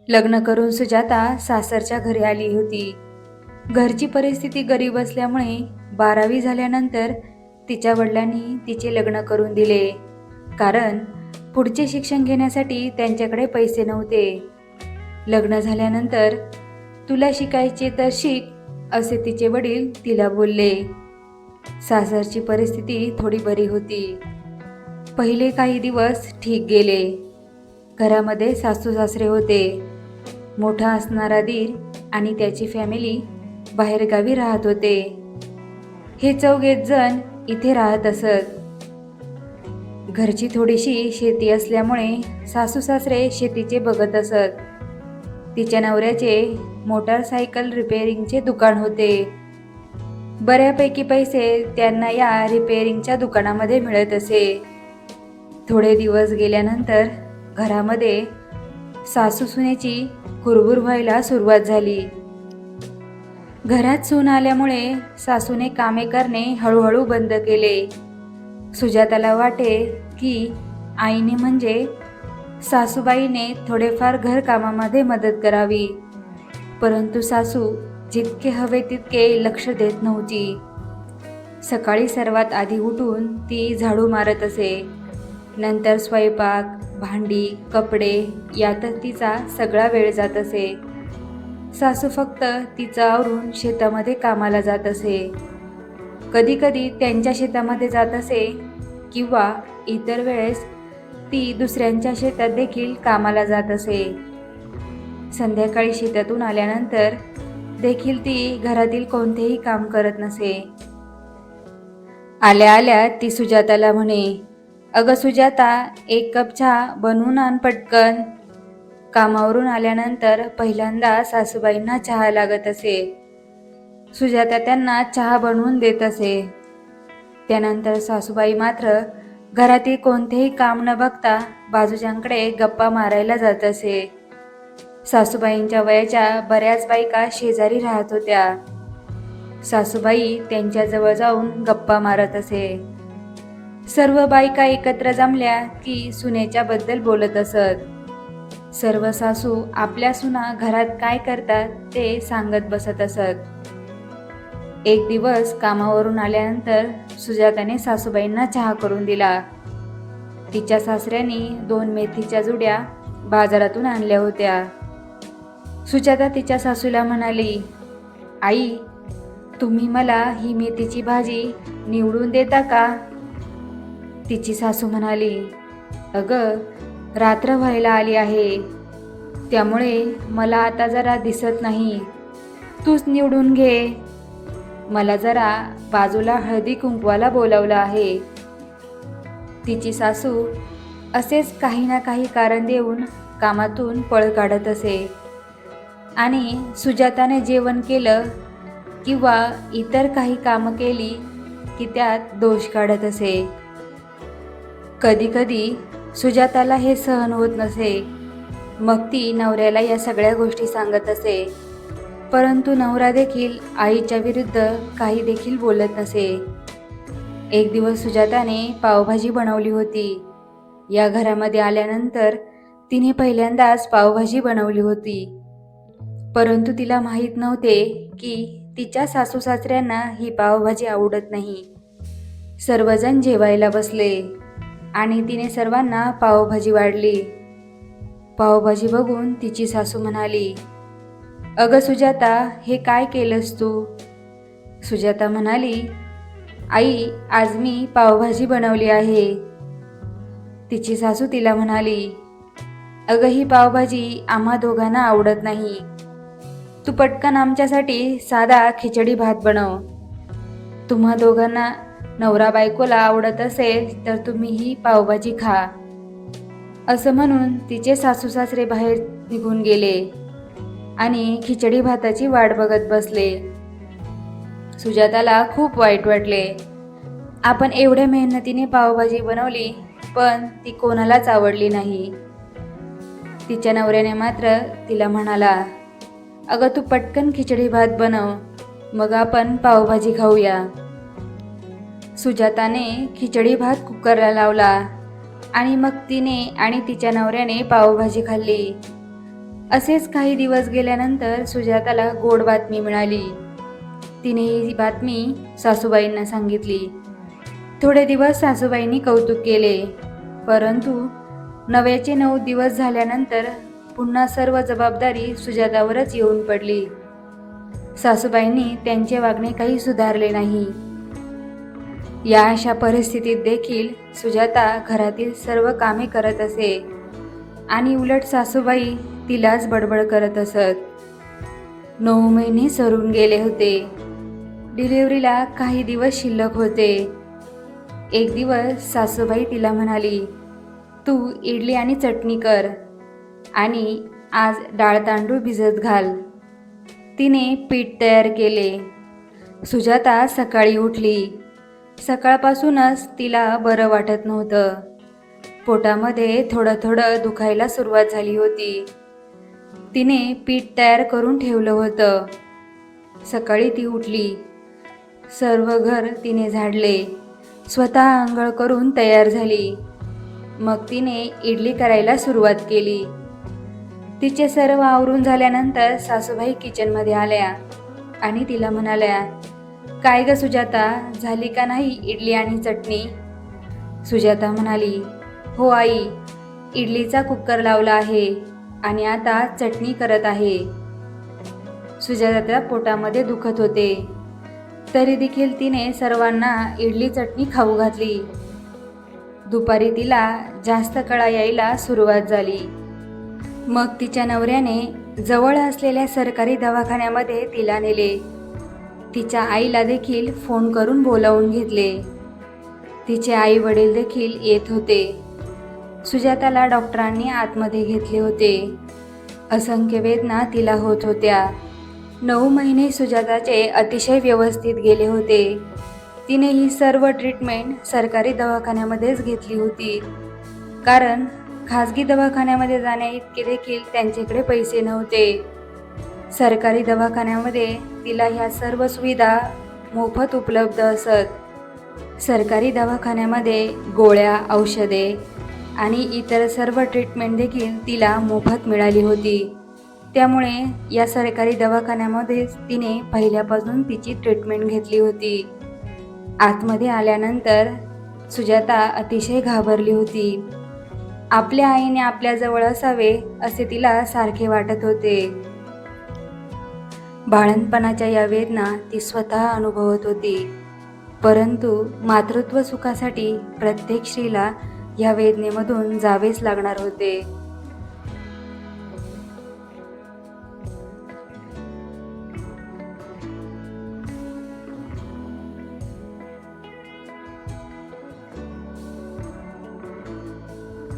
लग्न करून सुजाता सासरच्या घरी आली होती. घरची परिस्थिती गरीब असल्यामुळे 12वी झाल्यानंतर तिच्या वडिलांनी तिचे लग्न करून दिले. कारण पुढचे शिक्षण घेण्यासाठी त्यांच्याकडे पैसे नव्हते. लग्न झाल्यानंतर तुला शिकायचे तर शिक, असे तिचे वडील तिला बोलले. सासरची परिस्थिती थोडी बरी होती. पहिले काही दिवस ठीक गेले. घरामध्ये सासू सासरे होते. मोठा असणारा दीर आणि त्याची फॅमिली बाहेरगावी राहत होते. हे 4 जण इथे राहत असत. घरची थोडीशी शेती असल्यामुळे सासू सासरे शेतीचे बघत असत. तिच्या नवऱ्याचे मोटारसायकल रिपेअरिंगचे दुकान होते. बऱ्यापैकी पैसे त्यांना या रिपेअरिंगच्या दुकानामध्ये मिळत असे. थोडे दिवस गेल्यानंतर घरामध्ये सासू सुनेची कुरबुर व्हायला सुरुवात झाली. घरात सून आल्यामुळे सासूने कामे करणे हळूहळू बंद केले. सुजाताला वाटे की आईने म्हणजे सासूबाईने थोडेफार घरकामामध्ये मदत करावी, परंतु सासू जितके हवे तितके लक्ष देत नव्हती. सकाळी सर्वात आधी उठून ती झाडू मारत असे. नंतर स्वयंपाक, भांडी, कपडे यातच तिचा सगळा वेळ जात असे. सासू फक्त तिचं आवरून शेतामध्ये कामाला जात असे. कधीकधी त्यांच्या शेतामध्ये जात असे किंवा इतर वेळेस ती दुसऱ्यांच्या शेतात देखील कामाला जात असे. संध्याकाळी शेतातून आल्यानंतर देखील ती घरातील कोणतेही काम करत नसे. आल्या आल्या ती सुजाताला म्हणे, "अगं सुजाता, 1 कप चहा बनवून आण पटकन." कामावरून आल्यानंतर पहिल्यांदा सासूबाईंना चहा लागत असे. सुजाता त्यांना चहा बनवून देत असे. त्यानंतर सासूबाई मात्र घरातील कोणतेही काम न बघता बाजूच्यांकडे गप्पा मारायला जात असे. सासूबाईंच्या वयाच्या बऱ्याच बायका शेजारी राहत होत्या. सासूबाई त्यांच्याजवळ जाऊन गप्पा मारत असे. सर्व बायका एकत्र जमल्या की सुनेच्या बद्दल बोलत असत. सर्व सासू आपल्या सुना घरात काय करतात ते सांगत बसत असत. एक दिवस कामावरून आल्यानंतर सुजाताने सासूबाईंना चहा करून दिला. तिच्या सासऱ्यांनी 2 मेथीच्या जुड्या बाजारातून आणल्या होत्या. सुजाता तिच्या सासूला म्हणाली, "आई, तुम्ही मला ही मेथीची भाजी निवडून देता का?" तिची सासू म्हणाली, "अगं, रात्र व्हायला आली आहे, त्यामुळे मला आता जरा दिसत नाही. तूच निवडून घे. मला जरा बाजूला हळदी कुंकवाला बोलावलं आहे." तिची सासू असेच काही ना काही कारण देऊन कामातून पळ काढत असे आणि सुजाताने जेवण केलं किंवा इतर काही कामं केली की त्यात दोष काढत असे. कधीकधी सुजाताला हे सहन होत नसे. मग ती नवऱ्याला या सगळ्या गोष्टी सांगत असे, परंतु नवरा देखील आईच्या विरुद्ध काही देखील बोलत नसे. एक दिवस सुजाताने पावभाजी बनवली होती. या घरामध्ये आल्यानंतर तिने पहिल्यांदाच पावभाजी बनवली होती, परंतु तिला माहीत नव्हते की तिच्या सासू सासऱ्यांना ही पावभाजी आवडत नाही. सर्वजण जेवायला बसले आणि तिने सर्वांना पावभाजी वाढली. पावभाजी बघून तिची सासू म्हणाली, "अगं सुजाता, हे काय केलंस तू?" सुजाता म्हणाली, "आई, आज मी पावभाजी बनवली आहे." तिची सासू तिला म्हणाली, "अगं, ही पावभाजी आम्हा दोघांना आवडत नाही. तू पटकन आमच्यासाठी साधा खिचडी भात बनव. तुम्हा दोघांना नवरा बायकोला आवडत असेल तर तुम्ही ही पावभाजी खा." असं म्हणून तिचे सासू सासरे बाहेर निघून गेले आणि खिचडी भाताची वाट बघत बसले. सुजाताला खूप वाईट वाटले. आपण एवढ्या मेहनतीने पावभाजी बनवली, पण ती कोणालाच आवडली नाही. तिच्या नवऱ्याने मात्र तिला म्हणाला, "अगं, तू पटकन खिचडी भात बनव, मग आपण पावभाजी खाऊया." सुजाताने खिचडी भात कुकरला लावला आणि मग तिने आणि तिच्या नवऱ्याने पावभाजी खाल्ली. असेच काही दिवस गेल्यानंतर सुजाताला गोड बातमी मिळाली. तिने ही बातमी सासूबाईंना सांगितली. थोडे दिवस सासूबाईंनी कौतुक केले, परंतु 9चे 9 दिवस झाल्यानंतर पुन्हा सर्व जबाबदारी सुजातावरच येऊन पडली. सासूबाईंनी त्यांचे वागणे काही सुधारले नाही. या अशा परिस्थितीत देखील सुजाता घरातील सर्व कामे करत असे आणि उलट सासूबाई तिलाच बडबड करत असत. 9 महिने सरून गेले होते. डिलिव्हरीला काही दिवस शिल्लक होते. एक दिवस सासूबाई तिला म्हणाली, तू इडली आणि चटणी कर आणि आज डाळ तांदूळ भिजत घाल. तिने पीठ तयार केले. सुजाता सकाळी उठली. सकाळपासूनच तिला बरं वाटत नव्हतं. पोटामध्ये थोडं थोडं दुखायला सुरुवात झाली होती. तिने पीठ तयार करून ठेवलं होतं. सकाळी ती उठली. सर्व घर तिने झाडले. स्वतः अंघोळ करून तयार झाली. मग तिने इडली करायला सुरुवात केली. तिचे सर्व आवरून झाल्यानंतर सासूबाई किचनमध्ये आल्या आणि तिला म्हणाल्या, काय ग सुजाता, झाली का नाही इडली आणि चटणी? सुजाता म्हणाली, हो आई, इडलीचा कुकर लावला आहे आणि आता चटणी करत आहे. सुजाताच्या पोटामध्ये दुखत होते, तरी देखील तिने सर्वांना इडली चटणी खाऊ घातली. दुपारी तिला जास्त कळा यायला सुरुवात झाली. मग तिच्या नवऱ्याने जवळ असलेल्या सरकारी दवाखान्यामध्ये तिला नेले. तिच्या आईला देखील फोन करून बोलावून घेतले. तिचे आई वडील देखील येत होते. सुजाताला डॉक्टरांनी आतमध्ये घेतले होते. असंख्य वेदना तिला होत होत्या. 9 महिने सुजाताचे अतिशय व्यवस्थित गेले होते. तिने ही सर्व ट्रीटमेंट सरकारी दवाखान्यामध्येच घेतली होती, कारण खाजगी दवाखान्यामध्ये जाण्या इतके देखील त्यांच्याकडे पैसे नव्हते. सरकारी दवाखान्यामध्ये तिला ह्या सर्व सुविधा मोफत उपलब्ध असत. सरकारी दवाखान्यामध्ये गोळ्या, औषधे आणि इतर सर्व ट्रीटमेंट देखील तिला मोफत मिळाली होती. त्यामुळे या सरकारी दवाखान्यामध्येच तिने पहिल्यापासून तिची ट्रीटमेंट घेतली होती. आतमध्ये आल्यानंतर सुजाता अतिशय घाबरली होती. आपल्या आईने आपल्याजवळ असावे असे तिला सारखे वाटत होते. बाळंतपणाच्या या वेदना ती स्वतः अनुभवत होती, परंतु मातृत्व सुखासाठी प्रत्येक स्त्रीला या वेदनेमधून जावेच लागणार होते.